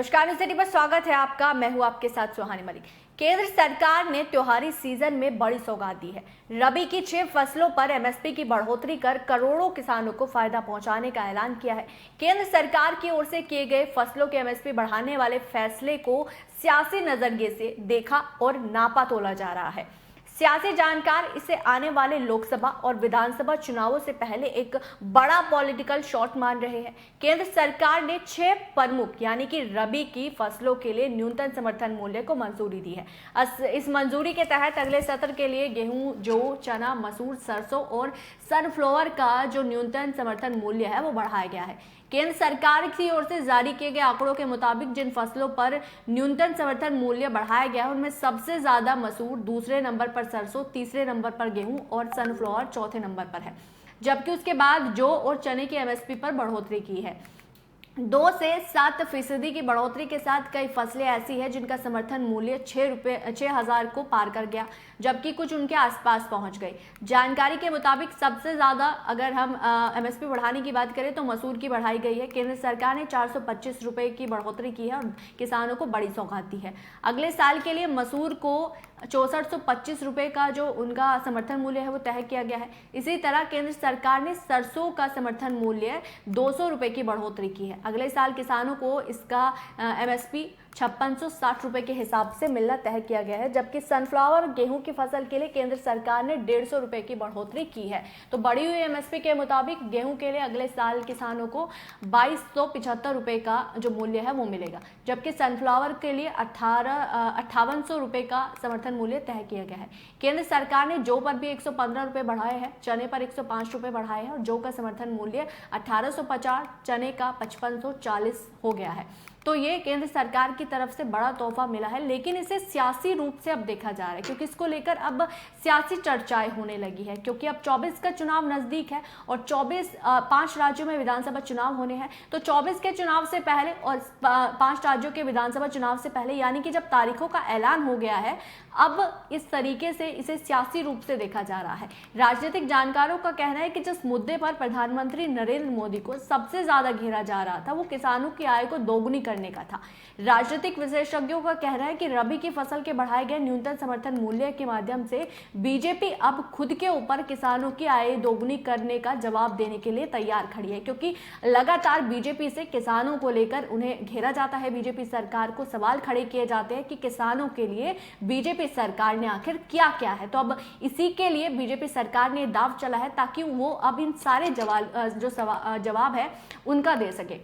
नमस्कार, news city पर स्वागत है आपका। मैं हूं आपके साथ सुहानी मलिक। केंद्र सरकार ने त्योहारी सीजन में बड़ी सौगात दी है। रबी की 6 फसलों पर एमएसपी की बढ़ोतरी कर करोड़ों किसानों को फायदा पहुंचाने का ऐलान किया है। केंद्र सरकार की ओर से किए गए फसलों के एमएसपी बढ़ाने वाले फैसले को सियासी नजरिए से देखा और नापा तोला जा रहा है। सियासी जानकार इसे आने वाले लोकसभा और विधानसभा चुनावों से पहले एक बड़ा पॉलिटिकल शॉट मान रहे हैं। केंद्र सरकार ने 6 प्रमुख यानी कि रबी की फसलों के लिए न्यूनतम समर्थन मूल्य को मंजूरी दी है। इस मंजूरी के तहत अगले सत्र के लिए गेहूं, जौ, चना, मसूर, सरसों और सनफ्लावर का जो न्यूनतम समर्थन मूल्य है वो बढ़ाया गया है। केंद्र सरकार की ओर से जारी किए गए आंकड़ों के मुताबिक जिन फसलों पर न्यूनतम समर्थन मूल्य बढ़ाया गया है उनमें सबसे ज्यादा मसूर, दूसरे नंबर पर सरसों, तीसरे नंबर पर गेहूं और सनफ्लावर चौथे नंबर पर है, जबकि उसके बाद जौ और चने की एमएसपी पर बढ़ोतरी की है। 2 से 7% की बढ़ोतरी के साथ कई फसलें ऐसी हैं जिनका समर्थन मूल्य 6,000 को पार कर गया, जबकि कुछ उनके आसपास पहुंच गई। जानकारी के मुताबिक सबसे ज्यादा अगर हम एमएसपी बढ़ाने की बात करें तो मसूर की बढ़ाई गई है। केंद्र सरकार ने 425 रुपए की बढ़ोतरी की है और किसानों को बड़ी सौगात दी है। अगले साल के लिए मसूर को 6425 रुपए का जो उनका समर्थन मूल्य है वो तय किया गया है। इसी तरह केंद्र सरकार ने सरसों का समर्थन मूल्य 200 रुपए की बढ़ोतरी की है। अगले साल किसानों को इसका एमएसपी 5660 रुपए के हिसाब से मिलना तय किया गया है, जबकि सनफ्लावर गेहूं की फसल के लिए केंद्र सरकार ने 150 रुपए की बढ़ोतरी की है। तो बढ़ी हुई एमएसपी के मुताबिक गेहूं के लिए अगले साल किसानों को 2275 रुपए का जो मूल्य है वो मिलेगा, जबकि सनफ्लावर के लिए 5800 रुपए का समर्थन मूल्य तय किया गया है। केंद्र सरकार ने जौ पर भी 115 रुपए बढ़ाए हैं, चने पर 105 रुपए बढ़ाए हैं और जौ का समर्थन मूल्य 1850, चने का 5540 हो गया है। तो ये केंद्र सरकार की तरफ से बड़ा तोहफा मिला है, लेकिन इसे सियासी रूप से अब देखा जा रहा है क्योंकि इसको लेकर अब सियासी चर्चाएं होने लगी है, क्योंकि अब 24 का चुनाव नजदीक है और 5 राज्यों में विधानसभा चुनाव होने हैं। तो 24 के चुनाव से पहले और 5 राज्यों के विधानसभा चुनाव से पहले यानी कि जब तारीखों का ऐलान हो गया है, अब इस तरीके से इसे सियासी रूप से देखा जा रहा है। राजनीतिक जानकारों का कहना है कि जिस मुद्दे पर प्रधानमंत्री नरेंद्र मोदी को सबसे ज्यादा घेरा जा रहा था वो किसानों की आय को दोगुनी करने का था। राजनीतिक विशेषज्ञों का कहना है कि रबी की फसल के बढ़ाए गए न्यूनतम समर्थन मूल्य के माध्यम से बीजेपी अब खुद के ऊपर किसानों की आय दोगुनी करने का जवाब देने के लिए तैयार खड़ी है, क्योंकि लगातार बीजेपी से किसानों को लेकर उन्हें घेरा जाता है। बीजेपी सरकार को सवाल खड़े किए जाते हैं कि किसानों के लिए बीजेपी सरकार ने आखिर क्या क्या है। तो अब इसी के लिए बीजेपी सरकार ने दाव चला है ताकि वो अब इन सारे जवाब है उनका दे सके।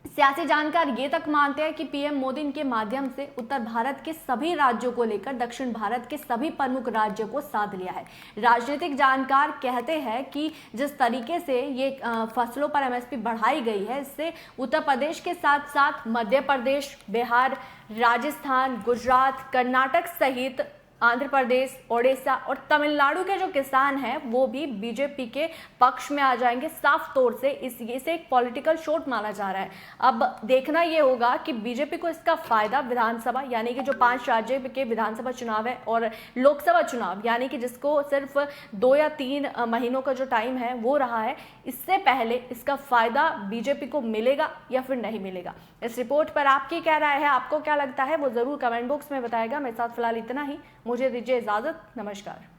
सियासी जानकार ये तक मानते हैं कि पीएम मोदी के माध्यम से उत्तर भारत के सभी राज्यों को लेकर दक्षिण भारत के सभी प्रमुख राज्यों को साध लिया है। राजनीतिक जानकार कहते हैं कि जिस तरीके से ये फसलों पर एमएसपी बढ़ाई गई है, इससे उत्तर प्रदेश के साथ साथ मध्य प्रदेश, बिहार, राजस्थान, गुजरात, कर्नाटक सहित आंध्र प्रदेश, ओडिशा और तमिलनाडु के जो किसान हैं वो भी बीजेपी के पक्ष में आ जाएंगे। साफ तौर से इसे एक पॉलिटिकल शॉट माना जा रहा है। अब देखना ये होगा कि बीजेपी को इसका फायदा विधानसभा यानी कि जो 5 राज्य के विधानसभा चुनाव है और लोकसभा चुनाव यानी कि जिसको सिर्फ 2 या 3 महीनों का जो टाइम है वो रहा है, इससे पहले इसका फायदा बीजेपी को मिलेगा या फिर नहीं मिलेगा। इस रिपोर्ट पर आपकी क्या राय है, आपको क्या लगता है वो जरूर कमेंट बॉक्स में बताएगा। मेरे साथ फिलहाल इतना ही, मुझे दीजिए इजाजत। नमस्कार।